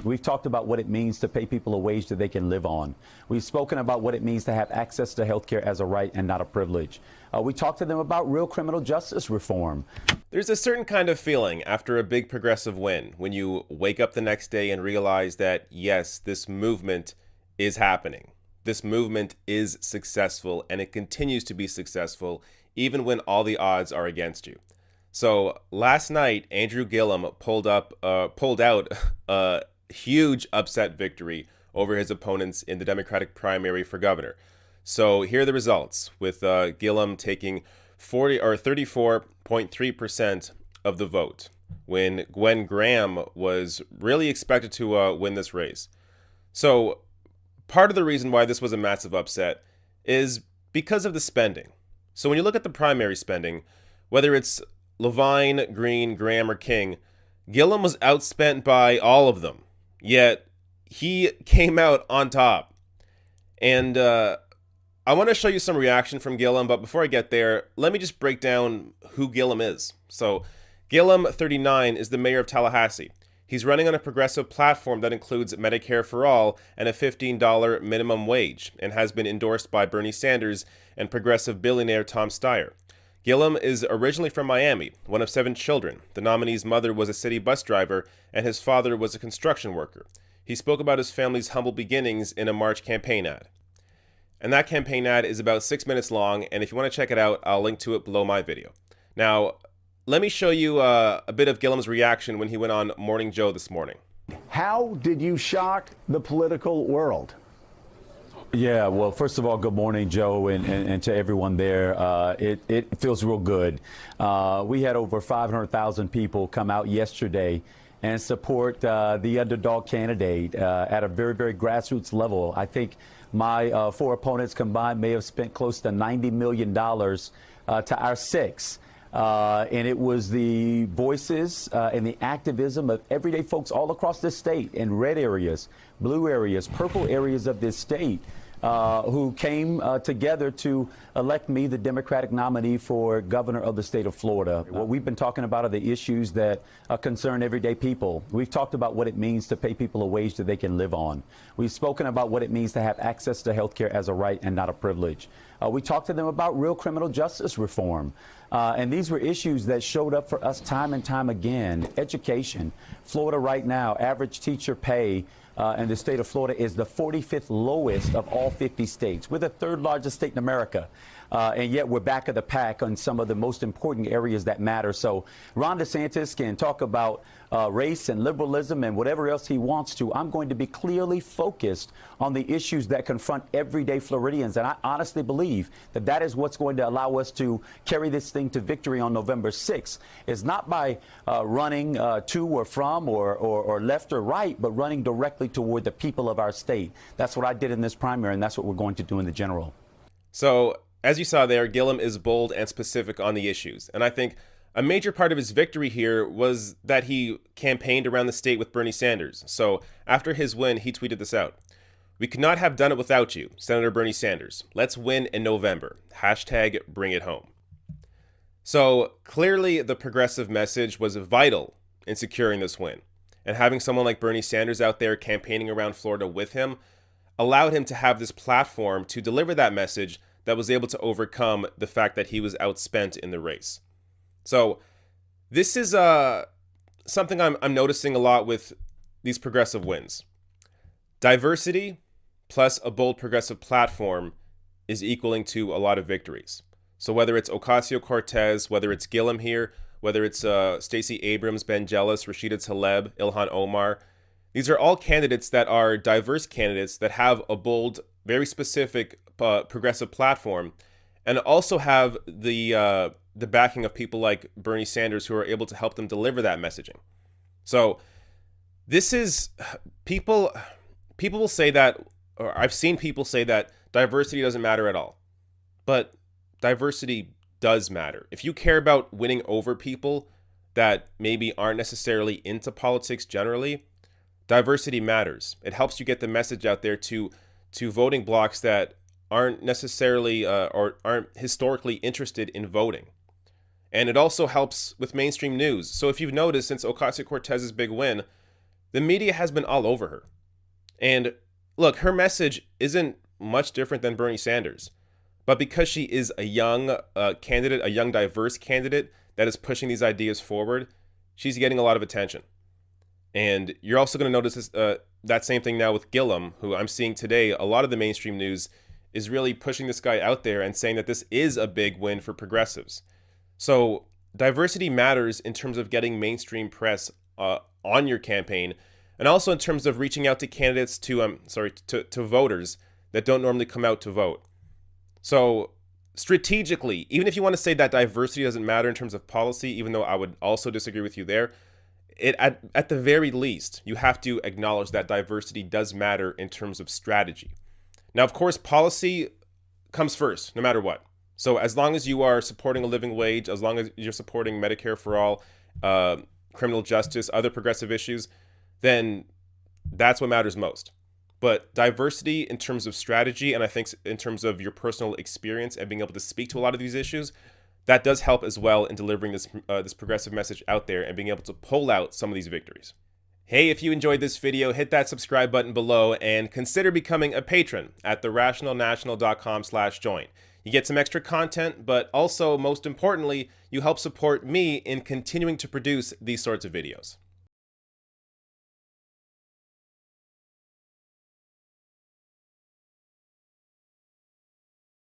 We've talked about what it means to pay people a wage that they can live on. We've spoken about what it means to have access to health care as a right and not a privilege. We talked to them about real criminal justice reform. There's a certain kind of feeling after a big progressive win when you wake up the next day and realize that, yes, this movement is happening. This movement is successful, and it continues to be successful even when all the odds are against you. So last night, Andrew Gillum pulled out a huge upset victory over his opponents in the Democratic primary for governor. So here are the results, with Gillum taking 34.3% of the vote, when Gwen Graham was really expected to win this race. So part of the reason why this was a massive upset is because of the spending. So when you look at the primary spending, whether it's Levine, Green, Graham, or King, Gillum was outspent by all of them, yet he came out on top. And I want to show you some reaction from Gillum, but before I get there, let me just break down who Gillum is. So Gillum, 39, is the mayor of Tallahassee. He's running on a progressive platform that includes Medicare for all and a $15 minimum wage, and has been endorsed by Bernie Sanders and progressive billionaire Tom Steyer. Gillum is originally from Miami, one of 7 children. The nominee's mother was a city bus driver, and his father was a construction worker. He spoke about his family's humble beginnings in a March campaign ad. And that campaign ad is about 6 minutes long, and if you want to check it out, I'll link to it below my video. Now, let me show you a bit of Gillum's reaction when he went on Morning Joe this morning. How did you shock the political world? Yeah, well, first of all, good morning, Joe, and to everyone there. It feels real good. We had over 500,000 people come out yesterday and support the underdog candidate at a very, very grassroots level. I think my 4 opponents combined may have spent close to $90 million to our 6. And it was the voices and the activism of everyday folks all across this state, in red areas, blue areas, purple areas of this state, who came together to elect me the Democratic nominee for governor of the state of Florida. What we've been talking about are the issues that concern everyday people. We've talked about what it means to pay people a wage that they can live on. We've spoken about what it means to have access to health care as a right and not a privilege. We talked to them about real criminal justice reform. And these were issues that showed up for us time and time again. Education. Florida right now, average teacher pay in the state of Florida is the 45th lowest of all 50 states. We're the 3rd largest state in America. And yet we're back of the pack on some of the most important areas that matter. So Ron DeSantis can talk about race and liberalism and whatever else he wants to. I'm going to be clearly focused on the issues that confront everyday Floridians. And I honestly believe that that is what's going to allow us to carry this thing to victory on November 6th. It's not by running to or from or left or right, but running directly toward the people of our state. That's what I did in this primary, and that's what we're going to do in the general. So, as you saw there, Gillum is bold and specific on the issues. And I think a major part of his victory here was that he campaigned around the state with Bernie Sanders. So after his win, he tweeted this out. "We could not have done it without you, Senator Bernie Sanders. Let's win in November. Hashtag bring it home." So clearly the progressive message was vital in securing this win. And having someone like Bernie Sanders out there campaigning around Florida with him allowed him to have this platform to deliver that message that was able to overcome the fact that he was outspent in the race. So this is something I'm noticing a lot with these progressive wins. Diversity plus a bold progressive platform is equaling to a lot of victories. So whether it's Ocasio-Cortez, whether it's Gillum here, whether it's Stacey Abrams, Ben Jealous, Rashida Tlaib, Ilhan Omar, these are all candidates that are diverse candidates that have a bold, very specific progressive platform, and also have the backing of people like Bernie Sanders who are able to help them deliver that messaging. So this is people will say that, or I've seen people say that diversity doesn't matter at all, but diversity does matter. If you care about winning over people that maybe aren't necessarily into politics generally, diversity matters. It helps you get the message out there to voting blocs that aren't necessarily or aren't historically interested in voting. And it also helps with mainstream news. So if you've noticed, since Ocasio-Cortez's big win, the media has been all over her. And look, her message isn't much different than Bernie Sanders. But because she is a young candidate, a young diverse candidate that is pushing these ideas forward, she's getting a lot of attention. And you're also going to notice this, that same thing now with Gillum, who I'm seeing today. A lot of the mainstream news is really pushing this guy out there and saying that this is a big win for progressives. So diversity matters in terms of getting mainstream press on your campaign, and also in terms of reaching out to candidates to voters that don't normally come out to vote. So strategically, even if you want to say that diversity doesn't matter in terms of policy, even though I would also disagree with you there, at the very least, you have to acknowledge that diversity does matter in terms of strategy. Now, of course, policy comes first, no matter what. So as long as you are supporting a living wage, as long as you're supporting Medicare for all, criminal justice, other progressive issues, then that's what matters most. But diversity in terms of strategy, and I think in terms of your personal experience and being able to speak to a lot of these issues, that does help as well in delivering this progressive message out there and being able to pull out some of these victories. Hey, if you enjoyed this video, hit that subscribe button below and consider becoming a patron at therationalnational.com/join. You get some extra content, but also, most importantly, you help support me in continuing to produce these sorts of videos.